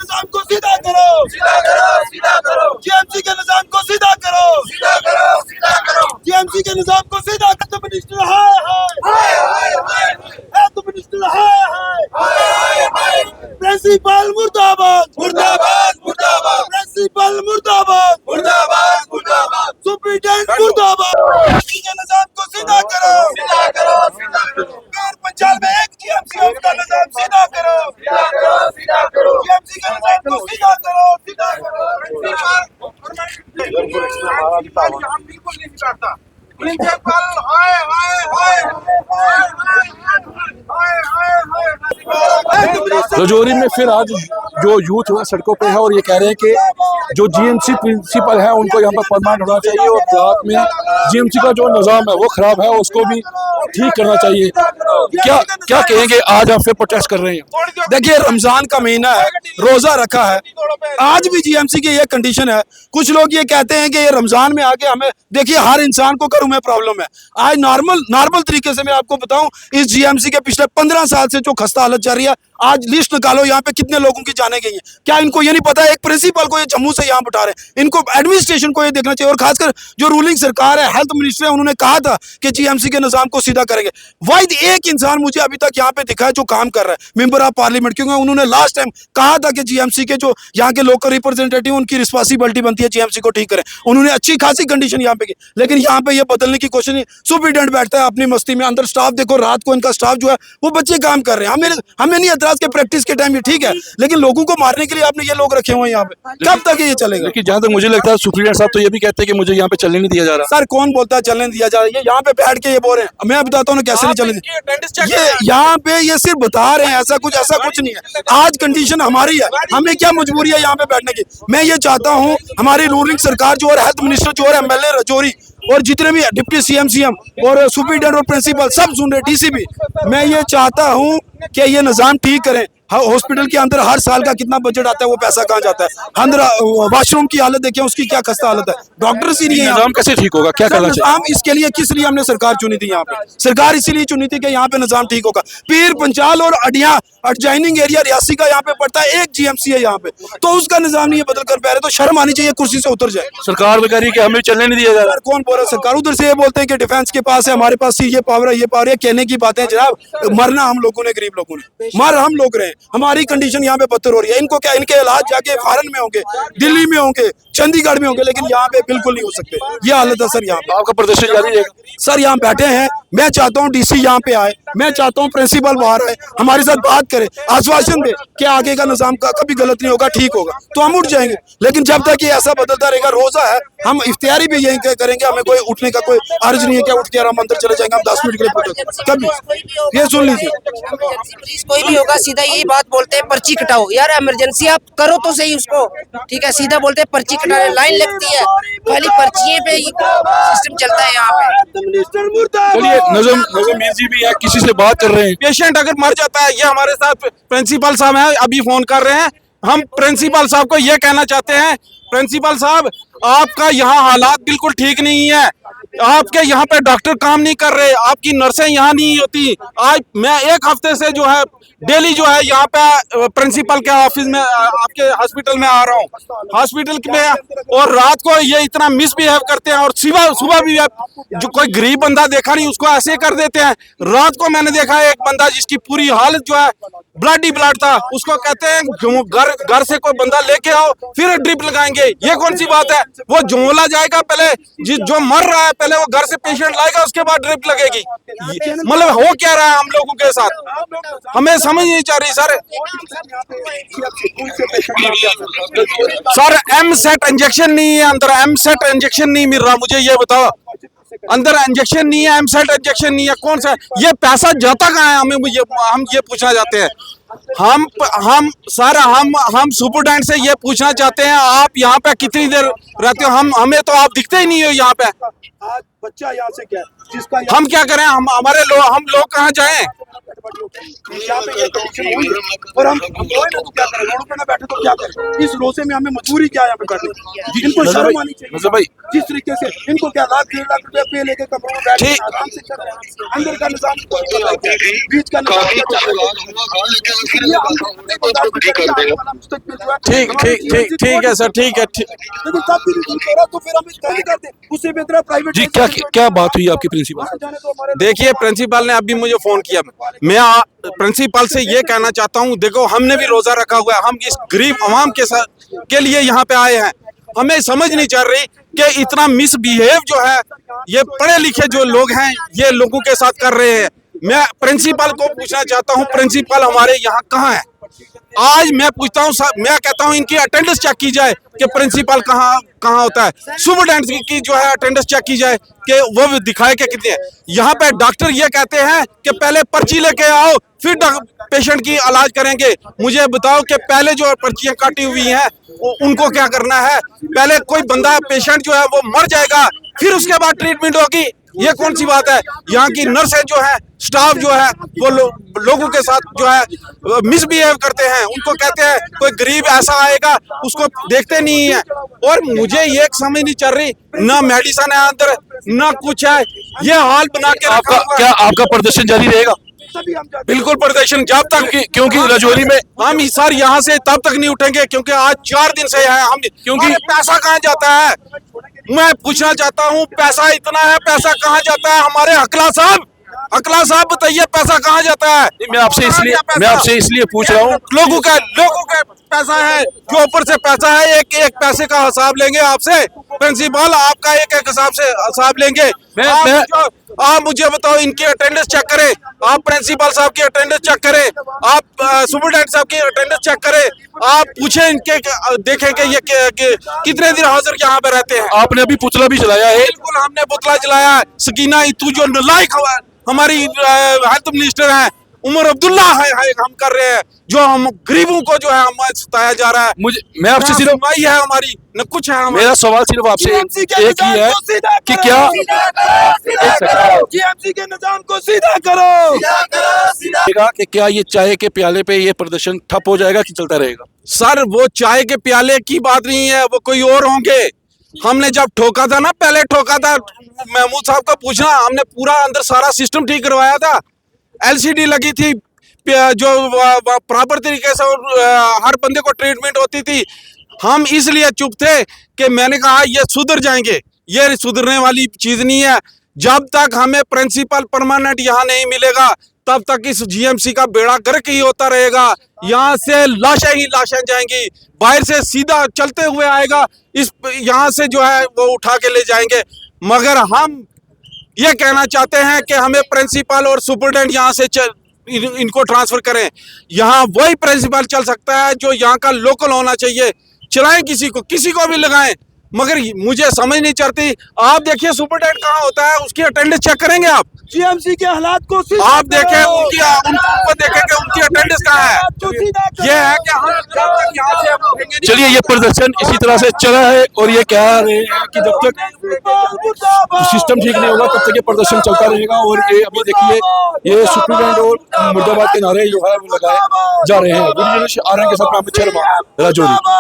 निजाम को सीधा करो, सीधा करो, सीधा करो। जीएमसी के निजाम को सीधा करो, सीधा करो, सीधा करो। जीएमसी के निजाम को सीधा करो। हेल्थ मिनिस्टर हाय हाय हाय हाय, हेल्थ मिनिस्टर हाय हाय हाय हाय। प्रिंसिपल मुर्दाबाद, मुर्दाबाद, मुर्दाबाद। प्रिंसिपल मुर्दाबाद, मुर्दाबाद, मुर्दाबाद। सुप्रीटेंडेंट मुर्दाबाद। जीएमसी के निजाम को सीधा करो, सीधा करो, सीधा करो। फिर पंजाब में एक जीएमसी का निजाम सीधा करो, सीधा करो, सीधा करो। जीएमसी का निजाम को सीधा करो, सीधा करो। हम बिल्कुल नहीं चाहता। प्रिंसिपल हाय हाय हाय रजौरी में फिर आज जो यूथ हुआ सड़कों पे है और ये कह रहे हैं कि जो जीएमसी प्रिंसिपल है उनको यहाँ पर परमानेंट होना चाहिए और देहात में जीएमसी का जो निज़ाम है वो खराब है, उसको भी ठीक करना चाहिए। क्या क्या कहेंगे, आज आप फिर प्रोटेस्ट कर रहे हैं? देखिए, रमजान का महीना है, रोजा रखा है, आज भी जीएमसी की ये कंडीशन है। कुछ लोग ये कहते हैं कि ये रमजान में आके हमें, देखिए हर इंसान को घरों में प्रॉब्लम है। आज नॉर्मल तरीके से मैं आपको बताऊं, इस जीएमसी के पिछले 15 साल से जो खस्ता हालत चल रही है, आज लिस्ट निकालो यहाँ पे कितने लोगों की जाने गई है। क्या इनको ये नहीं पता है एक प्रिंसिपल को ये जम्मू से यहाँ बिठा रहे हैं? इनको एडमिनिस्ट्रेशन को ये देखना चाहिए। और खासकर जो रूलिंग सरकार है, हेल्थ मिनिस्टर है, उन्होंने कहा था कि जीएमसी के निजाम को सीधा करेंगे। वाहिद एक इंसान मुझे अभी तक यहाँ पे दिखा है जो काम कर रहा है, मेंबर ऑफ पार्लियामेंट, क्योंकि उन्होंने लास्ट टाइम कहा था कि जीएमसी के जो यहाँ के लोकल रिप्रेजेंटेटिव, उनकी रिस्पॉन्सिबिलिटी बनती है जीएमसी को ठीक करें। उन्होंने अच्छी खासी कंडीशन यहाँ पे की, लेकिन यहाँ पे ये बदलने की कोशिश नहीं। सुप्रीटेंडेंट बैठता है अपनी मस्ती में, अंदर स्टाफ देखो, रात को इनका स्टाफ जो है वो बच्चे काम कर रहे हैं। हमें नहीं एतराज के प्रैक्टिस के टाइम ये ठीक है, लेकिन लोगों को मारने के लिए आपने ये लोग रखे हुए हैं यहाँ पे, कब तक ये चलेगा? लेकिन जहाँ तक मुझे लगता है सुप्रीटेंडेंट साहब तो ये भी कहते हैं कि मुझे यहाँ पे चलने नहीं दिया जा रहा। सर कौन बोलता है चलने दिया जा रहा है? ये यहाँ पे बैठ के ये बोल रहे हैं, मैं बताता हूँ कैसे नहीं चलने। ये यहाँ पे ये सिर्फ बता रहे हैं, ऐसा कुछ नहीं है। आज कंडीशन हमारी है, हमें क्या मजबूरी है यहाँ पे बैठने की? मैं ये चाहता हूँ हमारी रूलिंग सरकार जो और हेल्थ मिनिस्टर जो और एमएलए रजौरी और जितने भी डिप्टी सीएम और सुप्रीटेंडेंट और प्रिंसिपल सब सुन रहे, डीसीपी, मैं ये चाहता हूँ कि ये निजाम ठीक करें। हॉस्पिटल के अंदर हर साल का कितना बजट आता है, वो पैसा कहाँ जाता है? अंदर वॉशरूम की हालत देखिए, उसकी क्या खस्ता हालत है। डॉक्टर्स ही नहीं है। निजाम कैसे ठीक होगा, क्या करना चाहिए? निजाम इसके लिए किस लिए हमने सरकार चुनी थी? यहाँ पे सरकार इसीलिए चुनी थी कि यहाँ पे निजाम ठीक होगा। पीर पंचाल और अडिया एडजॉइनिंग एरिया रियासी का यहाँ पे पड़ता है, एक जीएमसी है यहाँ पे, तो उसका निजाम नहीं बदल कर पा रहे, तो शर्म आनी चाहिए, कुर्सी से उतर जाए। सरकार तो कह रही है कि हमें चलने नहीं दिया जा रहा। कौन बोल रहा है? सरकार उधर से ये बोलते हैं कि डिफेंस के पास है, हमारे पास ये पावर है, ये पावर है। कहने की बातें जनाब, मरना हम लोगों ने, गरीब लोगों ने मर हम लोग रहे हैं। हमारी कंडीशन यहाँ पे बदतर हो रही है। इनको क्या, इनके इलाज जाके फॉरेन में होंगे, दिल्ली में होंगे, चंडीगढ़ में होंगे, लेकिन यहाँ पे बिल्कुल नहीं हो सकते। ये हालत है सर। यहाँ पे आपका प्रदर्शन जारी है सर, यहाँ बैठे हैं। मैं चाहता हूँ डीसी यहाँ पे आए, मैं चाहता हूँ प्रिंसिपल बाहर आए, हमारे साथ बात करे, आश्वासन दे कि आगे का निजाम का कभी गलत नहीं होगा, ठीक होगा, तो हम उठ जाएंगे। लेकिन जब तक ये ऐसा बदलता रहेगा, रोजा है, हम इफ्तियारी भी यही करेंगे। हमें कोई उठने का कोई अर्ज नहीं है, क्या उठ के हम अंदर चले जाएंगे, हम 10 मिनट के लिए कभी। ये सुन लीजिए, कोई भी होगा सीधा यही बात बोलते हैं, पर्ची कटाओ। यार इमरजेंसी आप करो तो सही उसको, ठीक है? सीधा बोलते हैं पर्ची कटाने, लाइन लगती है, खाली पर्ची पे सिस्टम चलता है यहाँ पे। चलिए, नजम मीर जी भी है, किसी से बात कर रहे हैं। पेशेंट अगर मर जाता है, ये हमारे साथ प्रिंसिपल साहब हैं, अभी फोन कर रहे हैं। हम प्रिंसिपल साहब को ये कहना चाहते हैं, प्रिंसिपल साहब आपका यहाँ हालात बिल्कुल ठीक नहीं है। आपके यहाँ पे डॉक्टर काम नहीं कर रहे, आपकी नर्सें यहाँ नहीं होती। आज मैं एक हफ्ते से जो है डेली जो है यहाँ पे प्रिंसिपल के ऑफिस में, आपके हॉस्पिटल में आ रहा हूँ, हॉस्पिटल में, और रात को ये इतना मिसबिहेव करते हैं, और सुबह भी जो कोई गरीब बंदा देखा नहीं उसको ऐसे कर देते हैं। रात को मैंने देखा एक बंदा जिसकी पूरी हालत जो है ब्लड ही ब्लड था, उसको कहते हैं घर से कोई बंदा लेके आओ फिर ड्रिप लगाएंगे। ये कौन सी बात है? वो झोला जाएगा पहले, जो मर रहा है पहले वो घर से पेशेंट लाएगा, उसके बाद ड्रिप लगेगी। मतलब हो क्या रहा है हम लोगों के साथ, हमें समझ नहीं चाह रही सर। सर एमसेट इंजेक्शन नहीं है अंदर, एमसेट इंजेक्शन नहीं मिल रहा, मुझे ये बताओ। अंदर इंजेक्शन नहीं है, एमसेट इंजेक्शन नहीं है, कौन सा? ये पैसा जाता कहाँ है? हम ये पूछना चाहते हैं। हम सुपरडेंट से ये पूछना चाहते हैं, आप यहाँ पे कितनी देर रहते हो, हमें तो आप दिखते ही नहीं हो यहाँ पे। आज बच्चा यहाँ से क्या है जिसका हम क्या करें, हम लोग कहाँ जाएं? यहाँ पे ये कंडीशन हुई है और हम रोए ना तो क्या करें, रोड पे ना बैठे तो क्या करें? इस रोजे में हमें मजबूरी क्या है यहाँ पे बैठने की? इनको शर्म आनी चाहिए। नजर भाई, जिस तरीके से इनको क्या लाख 1.5 लाख रुपया पे लेके कमरों में बैठ के ठीक। आराम से कर रहे हैं, अंदर का निजाम कोई पता नहीं है, बीच का निजाम क्या चल रहा है। इसलिए हम देखो आने वाला मुस्तकबिल जो है ठीक हमारी ठीक ठीक जीवन ठीक है सर, ठीक है, ठीक। लेकिन सब भी नहीं हो रहा तो फिर हम इसका नहीं करते, उससे बेहतर है प्राइवेट जी क्या बात हुई आपकी प्रिंसिपल से? जाने तो हमारे देखिए, प्रिंसिपल ने अभी मुझे फोन किया। मैं प्रिंसिपल से ये कहना चाहता हूँ, देखो हमने भी रोजा रखा हुआ है, हम इस गरीब अवाम के साथ के लिए यहाँ पे आए हैं। हमें समझ नहीं चल रही कि इतना मिसबिहेव जो है ये पढ़े लिखे जो लोग हैं ये लोगों के साथ कर रहे हैं। मैं प्रिंसिपल को पूछना चाहता हूँ, प्रिंसिपल हमारे यहाँ कहाँ है? आज मैं पूछता हूँ, मैं कहता हूँ इनकी अटेंडेंस चेक की जाए कि प्रिंसिपल कहाँ होता है। सुपरडेंट की जो है अटेंडेंस चेक की जाए कि वो भी दिखाए कि कितने हैं। यहाँ पे डॉक्टर ये कहते हैं कि पहले पर्ची लेके आओ फिर पेशेंट की इलाज करेंगे। मुझे बताओ कि पहले जो पर्चियां काटी हुई हैं उनको क्या करना है? पहले कोई बंदा पेशेंट जो है वो मर जाएगा फिर उसके बाद ट्रीटमेंट होगी? ये कौन सी बात है? यहाँ की नर्सें जो है, स्टाफ जो है वो लोगों के साथ जो है मिसबिहेव करते हैं। उनको कहते हैं कोई गरीब ऐसा आएगा उसको देखते नहीं है। और मुझे ये समझ नहीं चल रही, ना मेडिसिन है अंदर ना कुछ है, ये हाल बना के रखा हुआ है। क्या आपका प्रदर्शन जारी रहेगा? बिल्कुल प्रदर्शन जब तक क्योंकि रजौरी में हम सर यहाँ से तब तक नहीं उठेंगे क्योंकि आज 4 दिन से है हम, क्योंकि पैसा कहाँ जाता है? मैं पूछना चाहता हूँ, पैसा इतना है, पैसा कहाँ जाता है? हमारे अकला साहब बताइए पैसा कहाँ जाता है? मैं आपसे इसलिए पूछ रहा हूँ, लोगों का पैसा है जो ऊपर से पैसा है। एक पैसे का हिसाब लेंगे आपसे प्रिंसिपल, आपका एक हिसाब लेंगे। आप मुझे बताओ, इनकी अटेंडेंस चेक करें, आप प्रिंसिपल साहब की अटेंडेंस चेक करें, आप सुपरडेंट साहब की अटेंडेंस चेक करें, आप पूछें इनके, देखें कि ये कितने दिन हाजिर यहाँ पे रहते हैं। आपने अभी पुतला भी चलाया है। बिल्कुल हमने पुतला चलाया है। सकीना इतू जो नालायक हमारी हेल्थ मिनिस्टर है, उमर अब्दुल्ला है, हम कर रहे हैं जो हम गरीबों को जो है हम सताया जा रहा है। मैं आपसे सिर्फ सुनवाई है हमारी न कुछ है। मेरा सवाल सिर्फ आपसे एक ही है कि क्या जीएमसी के निजाम को सीधा करो कि क्या ये चाय के प्याले पे ये प्रदर्शन ठप हो जाएगा कि चलता रहेगा? सर वो चाय के प्याले की बात नहीं है, वो कोई और होंगे। हमने जब ठोका था ना, पहले ठोका था, महमूद साहब को पूछना, हमने पूरा अंदर सारा सिस्टम ठीक करवाया था, एलसीडी लगी थी जो प्रॉपर तरीके से हर बंदे को ट्रीटमेंट होती थी। हम इसलिए चुप थे कि मैंने कहा ये सुधर जाएंगे, ये सुधरने वाली चीज नहीं है। जब तक हमें प्रिंसिपल परमानेंट यहाँ नहीं मिलेगा तब तक इस जीएमसी का बेड़ा गर्क ही होता रहेगा। यहाँ से लाशें ही लाशें जाएंगी, बाहर से सीधा चलते हुए आएगा, इस यहाँ से जो है वो उठा के ले जाएंगे। मगर हम ये कहना चाहते हैं कि हमें प्रिंसिपल और सुपरडेंट यहाँ से इनको ट्रांसफर करें। यहाँ वही प्रिंसिपल चल सकता है जो यहाँ का लोकल होना चाहिए। चलाएं किसी को भी लगाएं, मगर मुझे समझ नहीं चलती। आप देखिए सुपरडेंट कहाँ होता है, उसकी अटेंडेंस चेक करेंगे आप? जीएमसी के हालात को आप देखें उनको देखें कि उनकी अटेंडेंस कहाँ है। ये है कि हम जब तक यहाँ से उठेंगे नहीं। चलिए, ये प्रदर्शन इसी तरह से चला है और ये कह रहे हैं कि जब तक सिस्टम ठीक नहीं होगा तब तक ये प्रदर्शन चलता रहेगा। और ये अभी देखिए ये सुप्रीडेंट और मुर्दाबाद के नारे जो है वो लगाए जा रहे हैं। के साथ मैं अमित शर्मा, राजौरी।